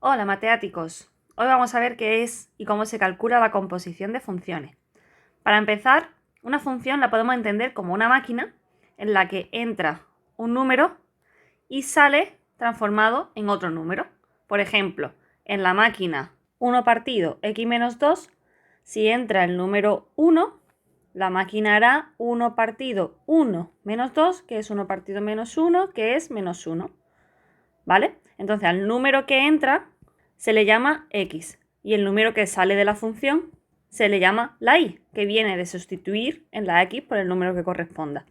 Hola matemáticos, hoy vamos a ver qué es y cómo se calcula la composición de funciones. Para empezar, una función la podemos entender como una máquina en la que entra un número y sale transformado en otro número. Por ejemplo, en la máquina 1 partido x menos 2, si entra el número 1, la máquina hará 1 partido 1 menos 2, que es 1 partido menos 1, que es menos 1. ¿Vale? Entonces al número que entra se le llama x y el número que sale de la función se le llama la y, que viene de sustituir en la x por el número que corresponda.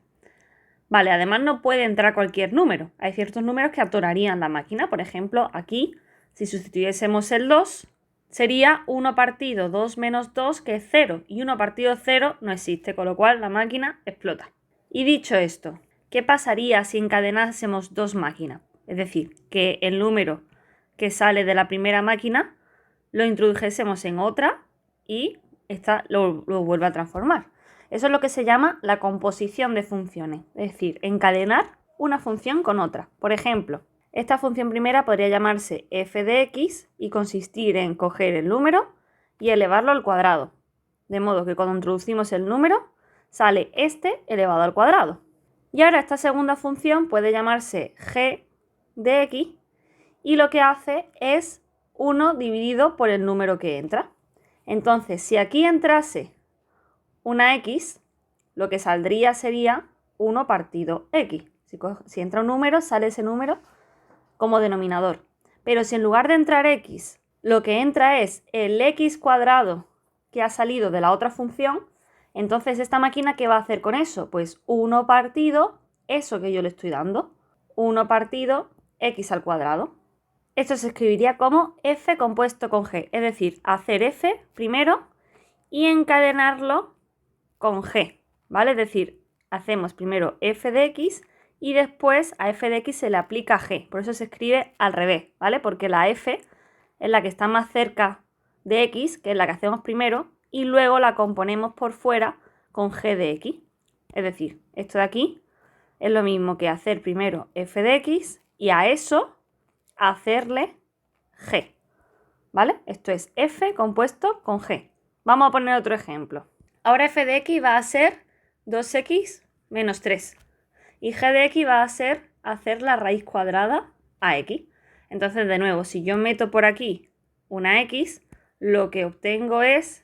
Vale, además no puede entrar cualquier número. Hay ciertos números que atorarían la máquina. Por ejemplo, aquí, si sustituyésemos el 2, sería 1 partido 2 menos 2, que es 0. Y 1 partido 0 no existe, con lo cual la máquina explota. Y dicho esto, ¿qué pasaría si encadenásemos dos máquinas? Es decir, que el número que sale de la primera máquina lo introdujésemos en otra y esta lo vuelve a transformar. Eso es lo que se llama la composición de funciones, es decir, encadenar una función con otra. Por ejemplo, esta función primera podría llamarse f de x y consistir en coger el número y elevarlo al cuadrado. De modo que cuando introducimos el número, sale este elevado al cuadrado. Y ahora esta segunda función puede llamarse g de x y lo que hace es 1 dividido por el número que entra. Entonces, si aquí entrase una x, lo que saldría sería 1 partido x. Si entra un número, sale ese número como denominador. Pero si en lugar de entrar x, lo que entra es el x cuadrado que ha salido de la otra función, entonces esta máquina, ¿qué va a hacer con eso? Pues 1 partido eso que yo le estoy dando. 1 partido x al cuadrado. Esto se escribiría como f compuesto con g, es decir, hacer f primero y encadenarlo con g, ¿vale? Es decir, hacemos primero f de x y después a f de x se le aplica g. Por eso se escribe al revés, ¿vale? Porque la f es la que está más cerca de x, que es la que hacemos primero, y luego la componemos por fuera con g de x. Es decir, esto de aquí es lo mismo que hacer primero f de x y a eso hacerle g, ¿vale? Esto es f compuesto con g. Vamos a poner otro ejemplo. Ahora f de x va a ser 2x menos 3 y g de x va a ser hacer la raíz cuadrada a x. Entonces, de nuevo, si yo meto por aquí una x, lo que obtengo es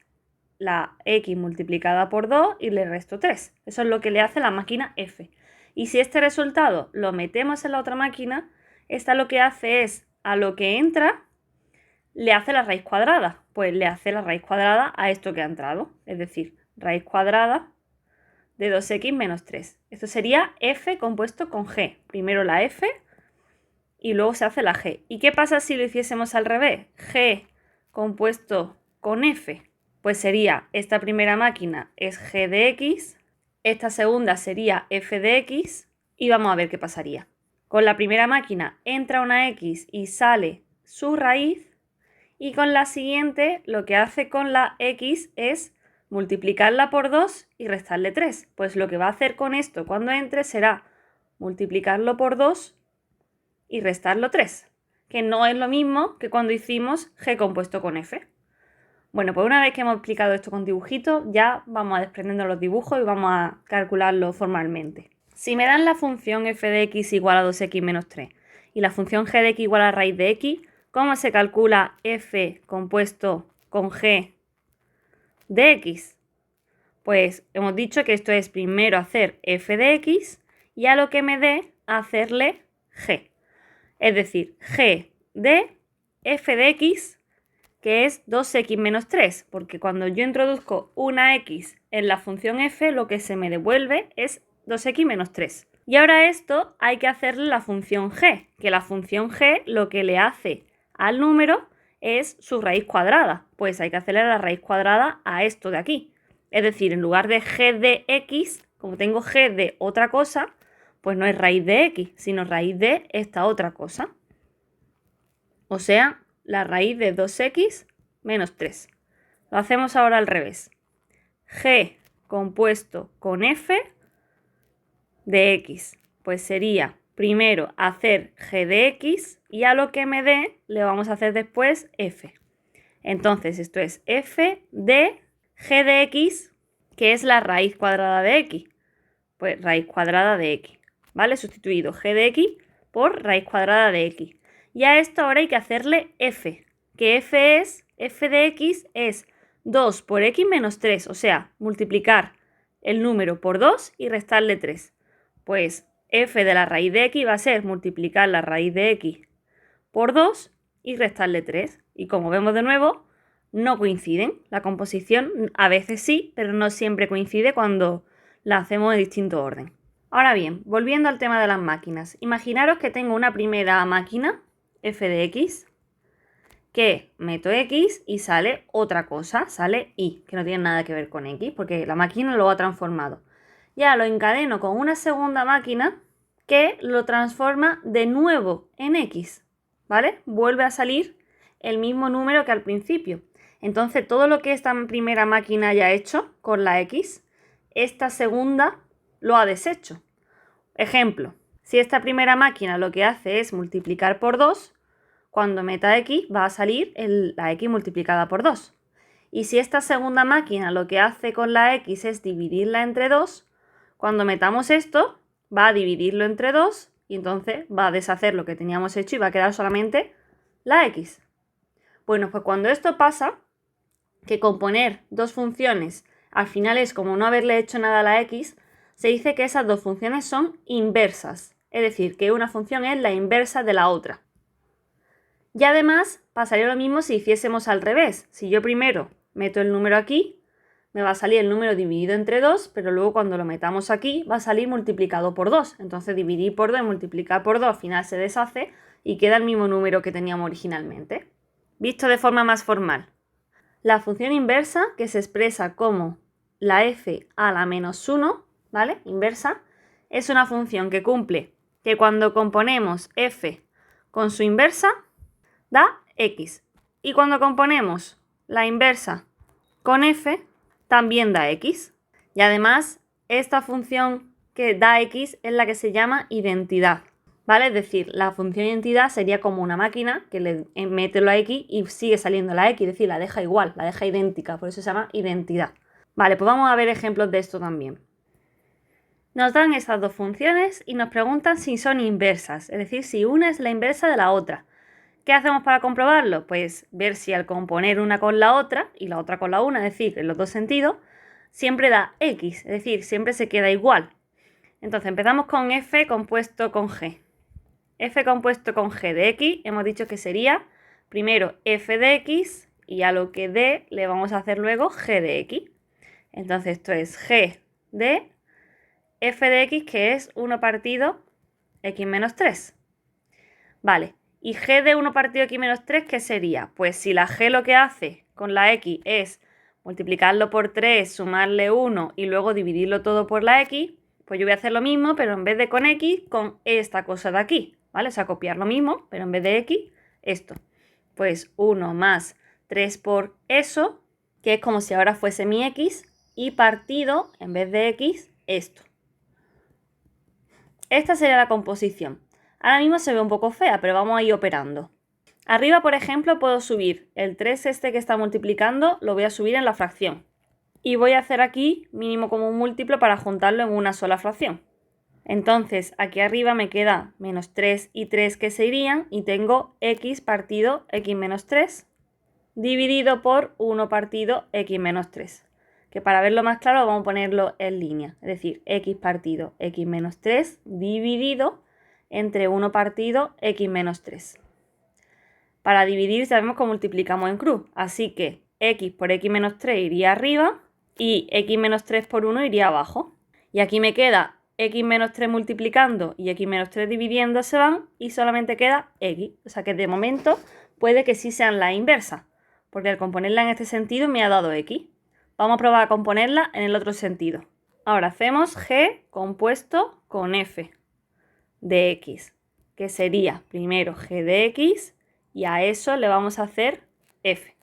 la x multiplicada por 2 y le resto 3. Eso es lo que le hace la máquina f. Y si este resultado lo metemos en la otra máquina, esta lo que hace es, a lo que entra, le hace la raíz cuadrada. Pues le hace la raíz cuadrada a esto que ha entrado. Es decir, raíz cuadrada de 2x menos 3. Esto sería f compuesto con g. Primero la f y luego se hace la g. ¿Y qué pasa si lo hiciésemos al revés? G compuesto con f. Pues sería, esta primera máquina es g de x, esta segunda sería f de x y vamos a ver qué pasaría. Con la primera máquina entra una x y sale su raíz y con la siguiente lo que hace con la x es multiplicarla por 2 y restarle 3. Pues lo que va a hacer con esto cuando entre será multiplicarlo por 2 y restarlo 3, que no es lo mismo que cuando hicimos g compuesto con f. Bueno, pues una vez que hemos explicado esto con dibujitos, ya vamos a desprendiendo los dibujos y vamos a calcularlo formalmente. Si me dan la función f de x igual a 2x menos 3 y la función g de x igual a raíz de x, ¿cómo se calcula f compuesto con g de x? Pues hemos dicho que esto es primero hacer f de x y a lo que me dé hacerle g. Es decir, g de f de x, que es 2x menos 3, porque cuando yo introduzco una x en la función f, lo que se me devuelve es 2x menos 3. Y ahora esto hay que hacerle la función g, que la función g lo que le hace al número es su raíz cuadrada. Pues hay que hacerle la raíz cuadrada a esto de aquí. Es decir, en lugar de g de x, como tengo g de otra cosa, pues no es raíz de x, sino raíz de esta otra cosa. O sea, la raíz de 2x menos 3. Lo hacemos ahora al revés. G compuesto con f de x, pues sería primero hacer g de x y a lo que me dé le vamos a hacer después f. Entonces esto es f de g de x, que es la raíz cuadrada de x. Pues raíz cuadrada de x, ¿vale? Sustituido g de x por raíz cuadrada de x. Y a esto ahora hay que hacerle f, que f de x es 2 por x menos 3, o sea, multiplicar el número por 2 y restarle 3. Pues f de la raíz de x va a ser multiplicar la raíz de x por 2 y restarle 3. Y como vemos de nuevo, no coinciden. La composición a veces sí, pero no siempre coincide cuando la hacemos en distinto orden. Ahora bien, volviendo al tema de las máquinas. Imaginaros que tengo una primera máquina, f de x, que meto x y sale otra cosa, sale y, que no tiene nada que ver con x, porque la máquina lo ha transformado. Ya lo encadeno con una segunda máquina que lo transforma de nuevo en x, ¿vale? Vuelve a salir el mismo número que al principio. Entonces, todo lo que esta primera máquina haya hecho con la x, esta segunda lo ha deshecho. Ejemplo, si esta primera máquina lo que hace es multiplicar por 2, cuando meta x va a salir la x multiplicada por 2. Y si esta segunda máquina lo que hace con la x es dividirla entre 2, cuando metamos esto va a dividirlo entre 2 y entonces va a deshacer lo que teníamos hecho y va a quedar solamente la x. Bueno, pues cuando esto pasa, que componer dos funciones al final es como no haberle hecho nada a la x, se dice que esas dos funciones son inversas, es decir, que una función es la inversa de la otra. Y además pasaría lo mismo si hiciésemos al revés. Si yo primero meto el número aquí, me va a salir el número dividido entre 2, pero luego cuando lo metamos aquí va a salir multiplicado por 2. Entonces dividir por 2 y multiplicar por 2 al final se deshace y queda el mismo número que teníamos originalmente. Visto de forma más formal. La función inversa, que se expresa como la f a la menos 1, ¿vale? Inversa, es una función que cumple que cuando componemos f con su inversa, da x. Y cuando componemos la inversa con f, también da x. Y además, esta función que da x es la que se llama identidad, ¿vale? Es decir, la función identidad sería como una máquina que le mete la x y sigue saliendo la x, es decir, la deja igual, la deja idéntica, por eso se llama identidad. Vale, pues vamos a ver ejemplos de esto también. Nos dan estas dos funciones y nos preguntan si son inversas, es decir, si una es la inversa de la otra. ¿Qué hacemos para comprobarlo? Pues ver si al componer una con la otra y la otra con la una, es decir, en los dos sentidos, siempre da x, es decir, siempre se queda igual. Entonces empezamos con f compuesto con g. F compuesto con g de x, hemos dicho que sería primero f de x y a lo que dé le vamos a hacer luego g de x. Entonces esto es g de f de x, que es 1 partido x menos 3. Vale, y g de 1 partido x menos 3, ¿qué sería? Pues si la g lo que hace con la x es multiplicarlo por 3, sumarle 1 y luego dividirlo todo por la x, pues yo voy a hacer lo mismo, pero en vez de con x, con esta cosa de aquí, ¿vale? O sea, copiar lo mismo, pero en vez de x, esto. Pues 1 más 3 por eso, que es como si ahora fuese mi x, y partido, en vez de x, esto. Esta sería la composición. Ahora mismo se ve un poco fea, pero vamos a ir operando. Arriba, por ejemplo, puedo subir el 3 este que está multiplicando, lo voy a subir en la fracción. Y voy a hacer aquí mínimo común múltiplo para juntarlo en una sola fracción. Entonces, aquí arriba me queda menos 3 y 3 que se irían y tengo x partido x menos 3 dividido por 1 partido x menos 3. Que para verlo más claro vamos a ponerlo en línea. Es decir, x partido x menos 3 dividido entre 1 partido x menos 3. Para dividir sabemos que multiplicamos en cruz, así que x por x menos 3 iría arriba y x menos 3 por 1 iría abajo. Y aquí me queda x menos 3 multiplicando y x menos 3 dividiendo se van y solamente queda x. O sea que de momento puede que sí sean la inversa, porque al componerla en este sentido me ha dado x. Vamos a probar a componerla en el otro sentido. Ahora hacemos g compuesto con f de x, que sería primero g de x y a eso le vamos a hacer f.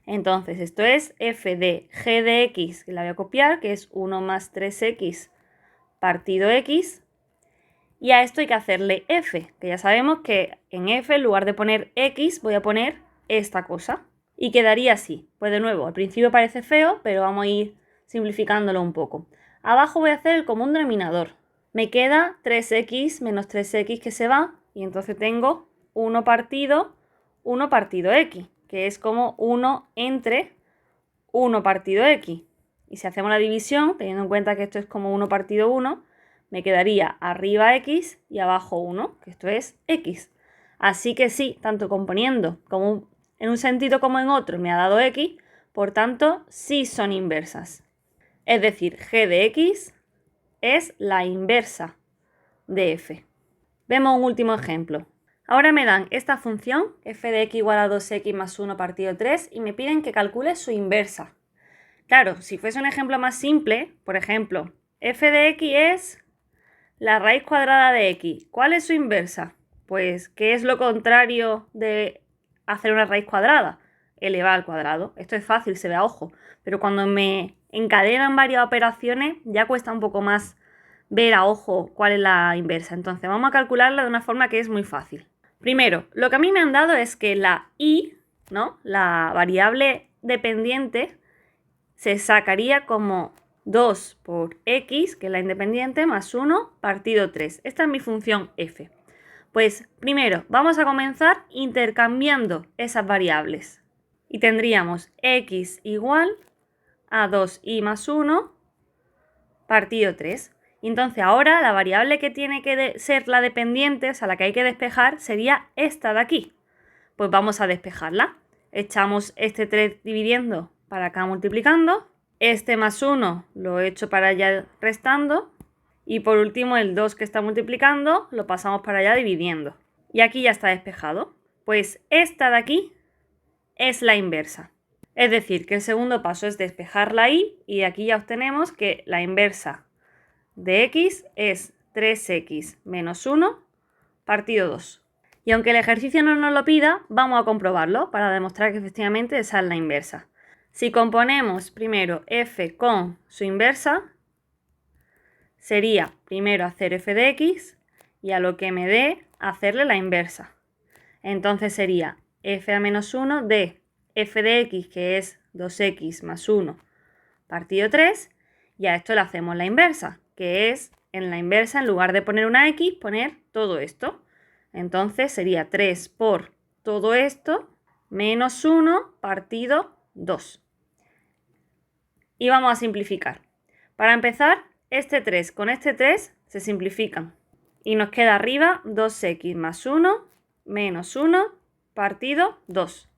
Entonces esto es f de g de x, que la voy a copiar, que es 1 más 3x partido x, Y a esto hay que hacerle f, que ya sabemos que en f, en lugar de poner x, voy a poner esta cosa. Y quedaría así. Pues de nuevo, al principio parece feo, pero vamos a ir simplificándolo un poco. Abajo voy a hacer el común denominador. Me queda 3x menos 3x que se va, y entonces tengo 1 partido x, que es como 1 entre 1 partido x. Y si hacemos la división, teniendo en cuenta que esto es como 1 partido 1, me quedaría arriba x y abajo 1, que esto es x. Así que sí, tanto componiendo como en un sentido como en otro me ha dado x, por tanto sí son inversas. Es decir, g de x es la inversa de f. Vemos un último ejemplo. Ahora me dan esta función, f de x igual a 2x más 1 partido 3, y me piden que calcule su inversa. Claro, si fuese un ejemplo más simple, por ejemplo, f de x es la raíz cuadrada de x. ¿Cuál es su inversa? Pues, ¿qué es lo contrario de hacer una raíz cuadrada? Elevada al cuadrado. Esto es fácil, se ve a ojo. Pero cuando me encadenan varias operaciones, ya cuesta un poco más ver a ojo cuál es la inversa. Entonces, vamos a calcularla de una forma que es muy fácil. Primero, lo que a mí me han dado es que la y, ¿no?, la variable dependiente, se sacaría como 2 por x, que es la independiente, más 1 partido 3. Esta es mi función f. Pues primero vamos a comenzar intercambiando esas variables. Y tendríamos x igual a 2y más 1 partido 3. Y entonces ahora la variable que tiene que ser la dependiente, o sea, la que hay que despejar, sería esta de aquí. Pues vamos a despejarla. Echamos este 3 dividiendo para acá multiplicando. Este más 1 lo he hecho para allá restando. Y por último el 2 que está multiplicando lo pasamos para allá dividiendo. Y aquí ya está despejado. Pues esta de aquí es la inversa. Es decir, que el segundo paso es despejar la y aquí ya obtenemos que la inversa de x es 3x menos 1 partido 2. Y aunque el ejercicio no nos lo pida, vamos a comprobarlo para demostrar que efectivamente esa es la inversa. Si componemos primero f con su inversa, sería primero hacer f de x y a lo que me dé hacerle la inversa. Entonces sería f a menos 1 de f de x, que es 2x más 1 partido 3, y a esto le hacemos la inversa, que es en la inversa, en lugar de poner una x, poner todo esto. Entonces sería 3 por todo esto menos 1 partido 2. Y vamos a simplificar. Para empezar, este 3 con este 3 se simplifican. Y nos queda arriba 2x más 1 menos 1 partido 2.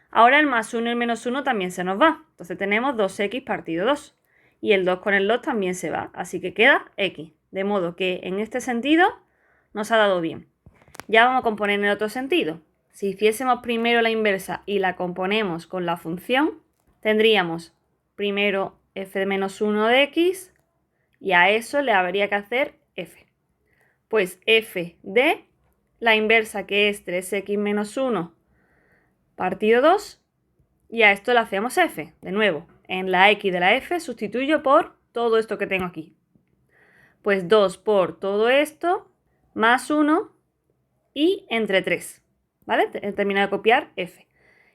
Ahora el más 1 y el menos 1 también se nos va. Entonces tenemos 2x partido 2. Y el 2 con el 2 también se va. Así que queda x. De modo que en este sentido nos ha dado bien. Ya vamos a componer en el otro sentido. Si hiciésemos primero la inversa y la componemos con la función, tendríamos primero f de menos 1 de x y a eso le habría que hacer f. Pues f de la inversa, que es 3x menos 1 partido 2, y a esto le hacemos f. De nuevo, en la x de la f sustituyo por todo esto que tengo aquí. Pues 2 por todo esto más 1 y entre 3. ¿Vale? He terminado de copiar f.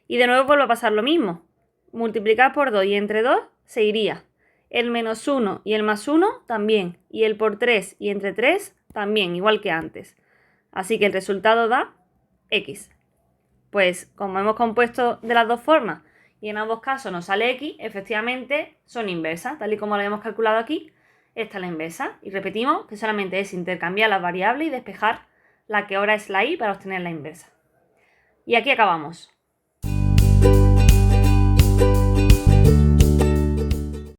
Y de nuevo vuelvo a pasar lo mismo. Multiplicar por 2 y entre 2 se iría. El menos 1 y el más 1 también. Y el por 3 y entre 3 también, igual que antes. Así que el resultado da x. Pues como hemos compuesto de las dos formas y en ambos casos nos sale x, efectivamente son inversas. Tal y como lo hemos calculado aquí, esta es la inversa. Y repetimos que solamente es intercambiar las variables y despejar la que ahora es la y para obtener la inversa. Y aquí acabamos.